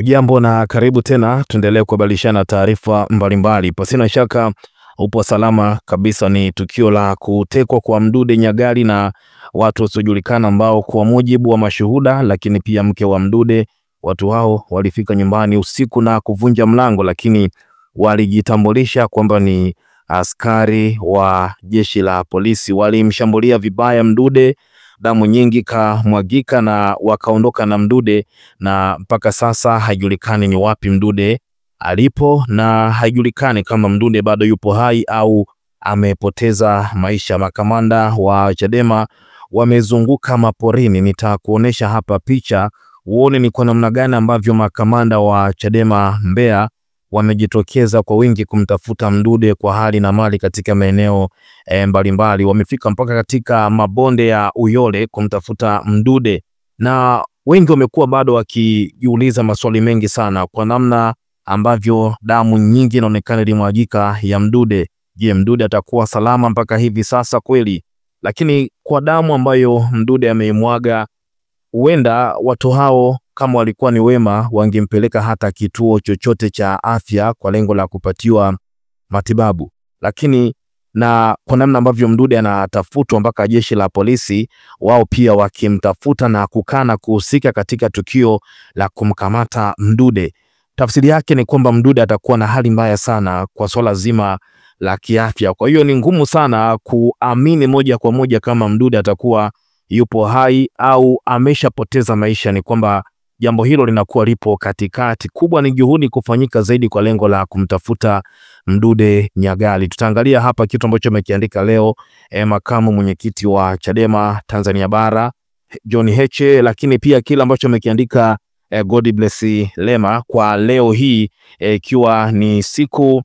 Ujambo na karibu tena, tuendelee kubadilishana taarifa mbalimbali. Pasina shaka upo salama kabisa. Ni tukio la kutekwa kwa Mdude Nyagali na watu wasiojulikana ambao kwa mujibu wa mashuhuda, lakini pia mke wa Mdude, watu hao walifika nyumbani usiku na kuvunja mlango, lakini walijitambulisha kwamba ni askari wa jeshi la polisi. Walimshambulia vibaya Mdude, damu nyingi kamwagika na wakaondoka na Mdude, na mpaka sasa haijulikani ni wapi Mdude alipo na haijulikani kama Mdude bado yupo hai au amepoteza maisha. Makamanda wa Chadema wamezunguka maporini. Nitakuonesha hapa picha uone ni kwa namna gani ambavyo makamanda wa Chadema Mbeya wamejitokeza kwa wingi kumtafuta Mdude kwa hali na mali katika maeneo mbalimbali. Wamefika mpaka katika mabonde ya Uyole kumtafuta Mdude, na wengi wamekuwa bado wakijiuliza maswali mengi sana kwa namna ambavyo damu nyingi inaonekana ilimwagika ya Mdude. Je, Mdude atakuwa salama mpaka hivi sasa kweli? Lakini kwa damu ambayo Mdude ameimwaga, huenda watu hao kama walikuwa ni wema wangempeleka hata kituo chochote cha afya kwa lengo la kupatiwa matibabu. Lakini na kwa namna ambavyo Mdude anatafutwa mpaka jeshi la polisi wao pia wakimtafuta na kukana kuhusika katika tukio la kumkamata Mdude, tafsiri yake ni kwamba Mdude atakuwa na hali mbaya sana kwa swala zima la kiafya. Kwa hiyo ni ngumu sana kuamini moja kwa moja kama Mdude atakuwa yupo hai au ameshapoteza maisha. Ni kwamba jambo hilo linakuwa lipo katikati. Kubwa ni juhudi kufanyika zaidi kwa lengo la kumtafuta Mdude Nyagali. Tutaangalia hapa kitu ambacho amekiandika leo makamu mwenyekiti wa Chadema Tanzania Bara John Heche, lakini pia kile ambacho amekiandika God Bless Lema kwa leo hii, ikiwa ni siku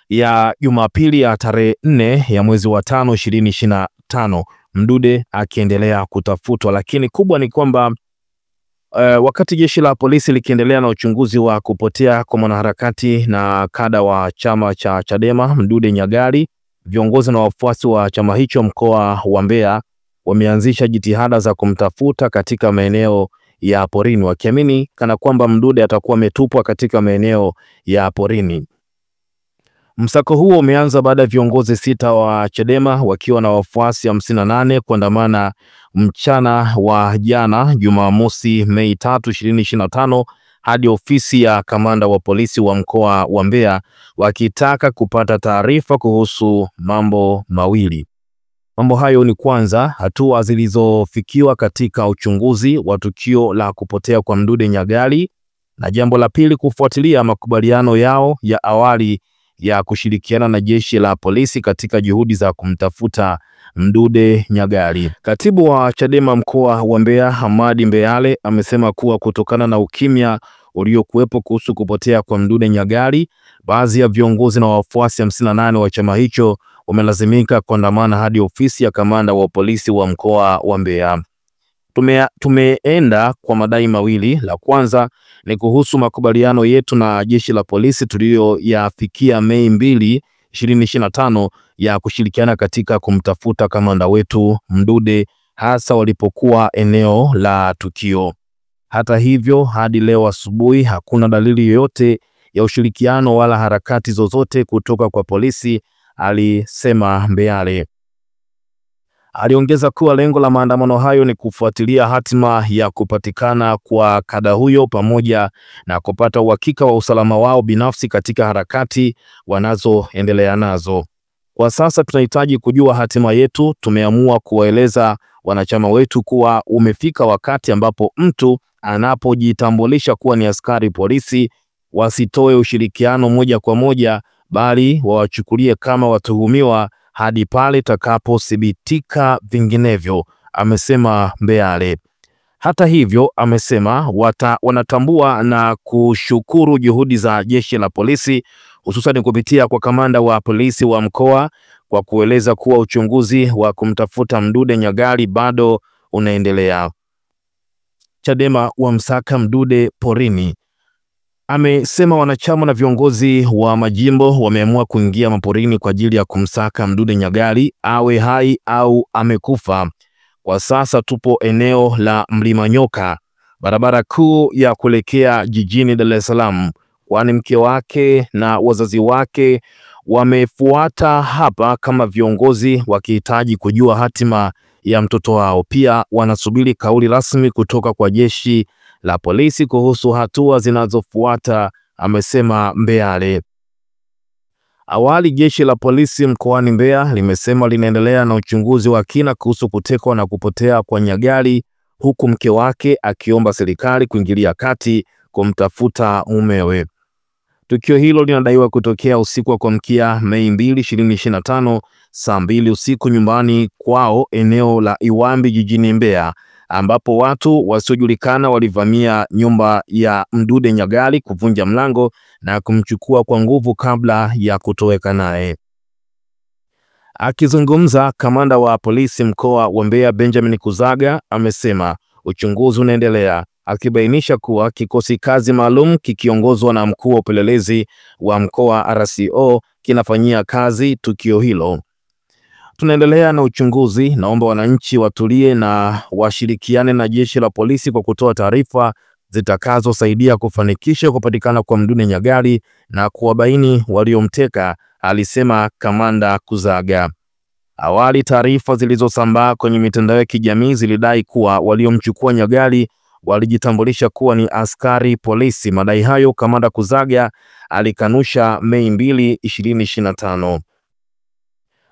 ya Jumapili ya tarehe 4 ya mwezi wa 5 2025, Mdude akiendelea kutafutwa. Lakini kubwa ni kwamba wakati jeshi la polisi likiendelea na uchunguzi wa kupotea kwa mwanaharakati na kada wa chama cha Chadema Mdude Nyagali, viongozi na wafuasi wa chama hicho mkoa wa Mbeya wameanzisha jitihada za kumtafuta katika maeneo ya porini, wakiamini kana kwamba Mdude atakuwa ametupwa katika maeneo ya porini. Msako huo umeanza baada ya viongozi 6 wa Chadema wakiwa na wafuasi 58 kuandamana mchana wa jana Jumamosi Mei 3, 2025 hadi ofisi ya kamanda wa polisi wa mkoa wa Mbeya wakitaka kupata taarifa kuhusu mambo mawili. Mambo hayo ni kwanza, hatua zilizofikiwa katika uchunguzi wa tukio la kupotea kwa Mdude Nyagali, na jambo la pili, kufuatilia makubaliano yao ya awali ya kushirikiana na jeshi la polisi katika juhudi za kumtafuta Mdude Nyagali. Katibu wa Chadema mkoa wa Mbeya Hamadi Mbeyale amesema kuwa kutokana na ukimya uliokuwepo kuhusu kupotea kwa Mdude Nyagali, baadhi ya viongozi na wafuasi 58 wa chama hicho wamelazimika kuandamana hadi ofisi ya kamanda wa polisi wa mkoa wa Mbeya. Tumeenda kwa madai mawili. La kwanza ni kuhusu makubaliano yetu na jeshi la polisi tuliyoyafikia Mei 2, 2025 ya kushirikiana katika kumtafuta kamanda wetu Mdude, hasa walipokuwa eneo la tukio. Hata hivyo, hadi leo asubuhi hakuna dalili yoyote ya ushirikiano wala harakati zozote kutoka kwa polisi, alisema Mbeyale. Aliongeza kuwa lengo la maandamano hayo ni kufuatilia hatima ya kupatikana kwa kada huyo pamoja na kupata uhakika wa usalama wao binafsi katika harakati wanazoendelea nazo. Kwa sasa tunahitaji kujua hatima yetu. Tumeamua kuwaeleza wanachama wetu kuwa umefika wakati ambapo mtu anapojitambulisha kuwa ni askari polisi wasitoe ushirikiano moja kwa moja, bali wawachukulie kama watuhumiwa hadi pale takapothibitika vinginevyo, amesema Mbeyale. Hata hivyo, amesema wanatambua na kushukuru juhudi za jeshi la polisi, hususan kupitia kwa kamanda wa polisi wa mkoa, kwa kueleza kuwa uchunguzi wa kumtafuta Mdude Nyagali bado unaendelea. Chadema wamsaka Mdude porini. Amesema wanachama na viongozi wa majimbo wameamua kuingia maporini kwa ajili ya kumsaka Mdude Nyagali, awe hai au amekufa. Kwa sasa tupo eneo la Mlima Nyoka. barabara kuu ya kuelekea jijini Dar es Salaam, kwani mke wake na wazazi wake wamefuata hapa kama viongozi wakihitaji kujua hatima ya mtoto wao. Pia wanasubiri kauli rasmi kutoka kwa jeshi la polisi kuhusu hatua zinazofuata, amesema Mbeale. Awali jeshi la polisi mkoani Mbeya limesema linaendelea na uchunguzi wa kina kuhusu kutekwa na kupotea kwa Nyagali, huku mke wake akiomba serikali kuingilia kati kumtafuta mumewe. Tukio hilo linadaiwa kutokea usiku wa kuamkia Mei 2, 2025 saa 2 usiku nyumbani kwao eneo la Iwambi jijini Mbeya, ambapo watu wasiojulikana walivamia nyumba ya Mdude Nyagali, kuvunja mlango na kumchukua kwa nguvu kabla ya kutoweka naye. Akizungumza, kamanda wa polisi mkoa wa Mbeya Benjamin Kuzaga amesema uchunguzi unaendelea, akibainisha kuwa kikosi kazi maalum kikiongozwa na mkuu wa upelelezi wa mkoa RCO kinafanyia kazi tukio hilo. Tunaendelea na uchunguzi, naomba wananchi watulie na washirikiane na jeshi la polisi kwa kutoa taarifa zitakazosaidia kufanikisha kupatikana kwa Mdude Nyagali na kuwabaini waliomteka, alisema kamanda Kuzaga. Awali taarifa zilizosambaa kwenye mitandao ya kijamii zilidai kuwa waliomchukua Nyagali walijitambulisha kuwa ni askari polisi. Madai hayo kamanda Kuzaga alikanusha Mei 2, 2025.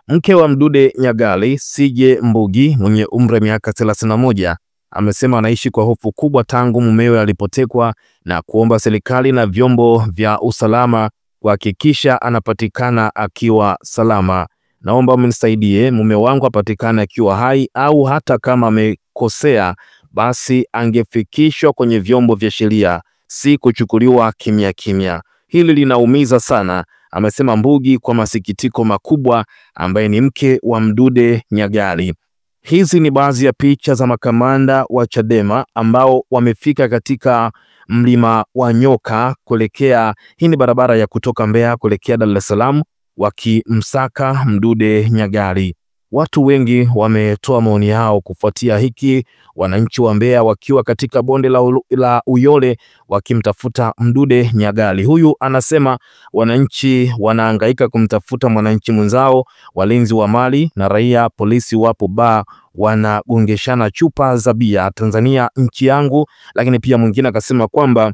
Mke wa Mdude Nyagali, Sije Mbugi, mwenye umri wa miaka 31, amesema anaishi kwa hofu kubwa tangu mumewe alipotekwa na kuomba serikali na vyombo vya usalama kuhakikisha anapatikana akiwa salama. Naomba mnisaidie, mume wangu apatikane akiwa hai, au hata kama amekosea basi angefikishwa kwenye vyombo vya sheria, si kuchukuliwa kimya kimya. Hili linaumiza sana, amesema Mbugi kwa masikitiko makubwa, ambaye ni mke wa Mdude Nyagali. Hizi ni baadhi ya picha za makamanda wa Chadema ambao wamefika katika mlima wa Nyoka kuelekea, hii ni barabara ya kutoka Mbeya kuelekea Dar es Salaam, wakimsaka Mdude Nyagali. Watu wengi wametoa maoni yao kufuatia hiki, wananchi wa Mbeya wakiwa katika bonde la Uyole wakimtafuta Mdude Nyagali. Huyu anasema wananchi wanahangaika kumtafuta mwananchi mwenzao, walinzi wa mali na raia, polisi wapo baa wanagongeshana chupa za bia, Tanzania nchi yangu. Lakini pia mwingine akasema kwamba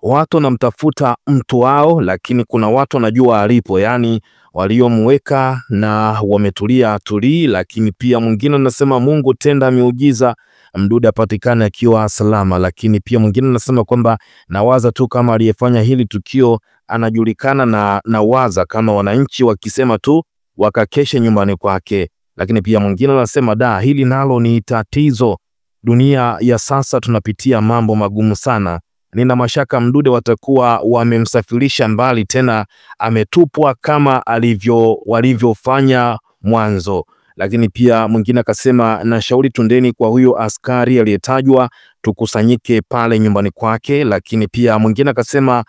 watu wanamtafuta mtu wao, lakini kuna watu wanajua alipo, yani waliomweka na wametulia tulii. Lakini pia mwingine anasema Mungu tenda miujiza, Mdude apatikane akiwa salama. Lakini pia mwingine anasema kwamba nawaza tu kama aliyefanya hili tukio anajulikana, na nawaza kama wananchi wakisema tu wakakeshe nyumbani kwake. Lakini pia mwingine anasema hili nalo ni tatizo, dunia ya sasa tunapitia mambo magumu sana, nina mashaka Mdude watakuwa wamemsafirisha mbali, tena ametupwa kama walivyofanya mwanzo. Lakini pia mwingine akasema nashauri tundeni kwa huyo askari aliyetajwa, tukusanyike pale nyumbani kwake. Lakini pia mwingine akasema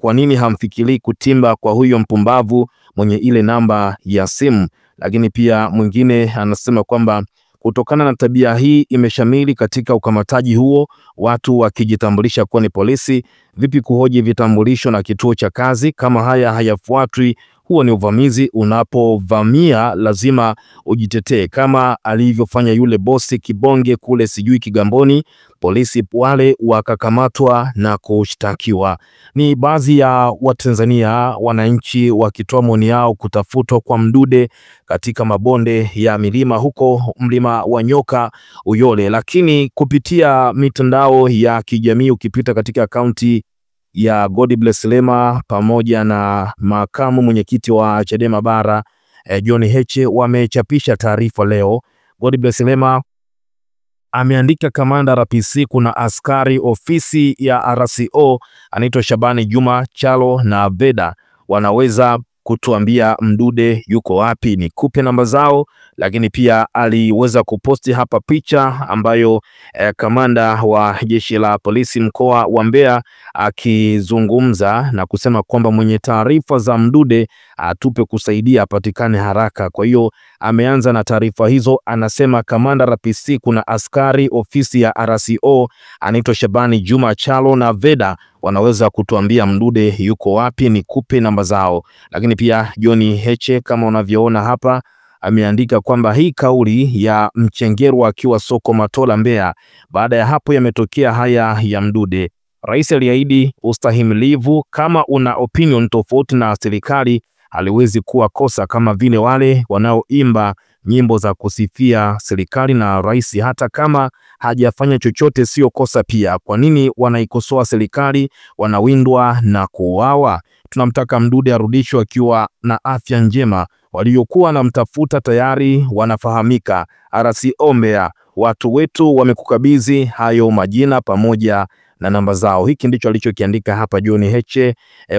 kwa nini hamfikiri kutimba kwa huyo mpumbavu mwenye ile namba ya simu. Lakini pia mwingine anasema kwamba kutokana na tabia hii imeshamili katika ukamataji huo, watu wakijitambulisha kuwa ni polisi, vipi kuhoji vitambulisho na kituo cha kazi? Kama haya hayafuatwi, huo ni uvamizi. Unapovamia lazima ujitetee, kama alivyofanya yule bosi Kibonge kule sijui Kigamboni, polisi wale wakakamatwa na kushtakiwa. Ni baadhi ya Watanzania wananchi wakitoa maoni yao kutafutwa kwa Mdude katika mabonde ya milima huko mlima wa Nyoka Uyole. Lakini kupitia mitandao ya kijamii, ukipita katika akaunti ya Godbless Lema pamoja na makamu mwenyekiti wa Chadema Bara John Heche wamechapisha taarifa leo. Godbless Lema ameandika kamanda RPC, kuna askari ofisi ya RCO anaitwa Shabani Juma Chalo na Veda, wanaweza kutuambia Mdude yuko wapi? Nikupe namba zao lakini pia aliweza kuposti hapa picha ambayo kamanda wa jeshi la polisi mkoa wa Mbeya akizungumza na kusema kwamba mwenye taarifa za Mdude atupe kusaidia apatikane haraka. Kwa hiyo ameanza na taarifa hizo, anasema kamanda RPC, kuna askari ofisi ya RCO anaitwa Shabani Juma Chalo na Veda wanaweza kutuambia Mdude yuko wapi, nikupe namba zao. Lakini pia John Heche kama unavyoona hapa ameandika kwamba hii kauli ya Mchengerwa akiwa soko Matola Mbeya, baada ya hapo yametokea haya ya Mdude. Rais aliahidi ustahimilivu, kama una opinion tofauti na serikali haliwezi kuwa kosa, kama vile wale wanaoimba nyimbo za kusifia serikali na rais hata kama hajafanya chochote sio kosa pia. Kwa nini wanaikosoa serikali, wanawindwa na kuuawa? Tunamtaka Mdude arudishwe akiwa na afya njema. Waliokuwa namtafuta tayari wanafahamika. RCO Mbeya, watu wetu wamekukabidhi hayo majina pamoja na namba zao. Hiki ndicho alichokiandika hapa John Heche.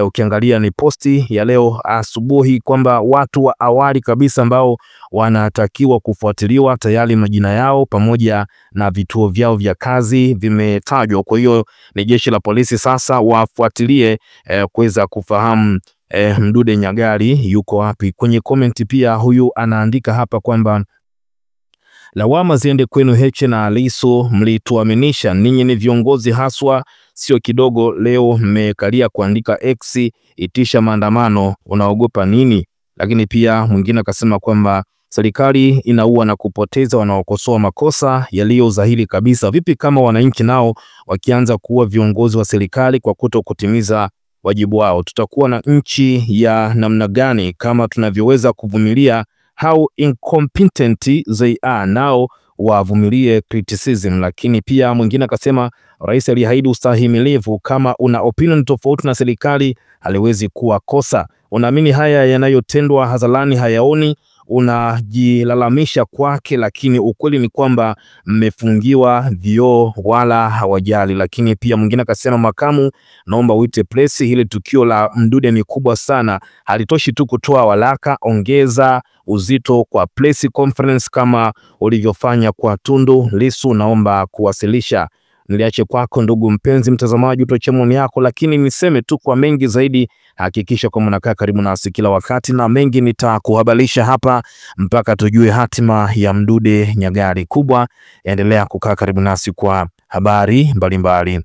Ukiangalia ni posti ya leo asubuhi kwamba watu wa awali kabisa ambao wanatakiwa kufuatiliwa tayari majina yao pamoja na vituo vyao vya kazi vimetajwa. Kwa hiyo ni jeshi la polisi sasa wafuatilie kuweza kufahamu Mdude Nyagali yuko wapi. Kwenye komenti pia huyu anaandika hapa kwamba lawama ziende kwenu Heche na Lissu, mlituaminisha ninyi ni viongozi haswa, sio kidogo. Leo mmekalia kuandika X itisha maandamano, unaogopa nini? Lakini pia mwingine akasema kwamba serikali inaua na kupoteza wanaokosoa makosa yaliyo dhahiri kabisa. Vipi kama wananchi nao wakianza kuua viongozi wa serikali kwa kuto kutimiza wajibu wao? Tutakuwa na nchi ya namna gani kama tunavyoweza kuvumilia how incompetent they are, nao wavumilie criticism. Lakini pia mwingine akasema rais aliahidi ustahimilivu, kama una opinion tofauti na serikali haliwezi kuwa kosa. Unaamini haya yanayotendwa hadharani hayaoni, unajilalamisha kwake, lakini ukweli ni kwamba mmefungiwa vioo wala hawajali. Lakini pia mwingine akasema makamu, naomba uite press, hili tukio la Mdude ni kubwa sana, halitoshi tu kutoa walaka, ongeza uzito kwa press conference kama ulivyofanya kwa Tundu Lissu, naomba kuwasilisha. Niliache kwako ndugu mpenzi mtazamaji, utoche maoni yako, lakini niseme tu kwa mengi zaidi hakikisha kwamba unakaa karibu nasi kila wakati, na mengi nitakuhabarisha hapa mpaka tujue hatima ya Mdude Nyagali kubwa. Endelea kukaa karibu nasi kwa habari mbalimbali.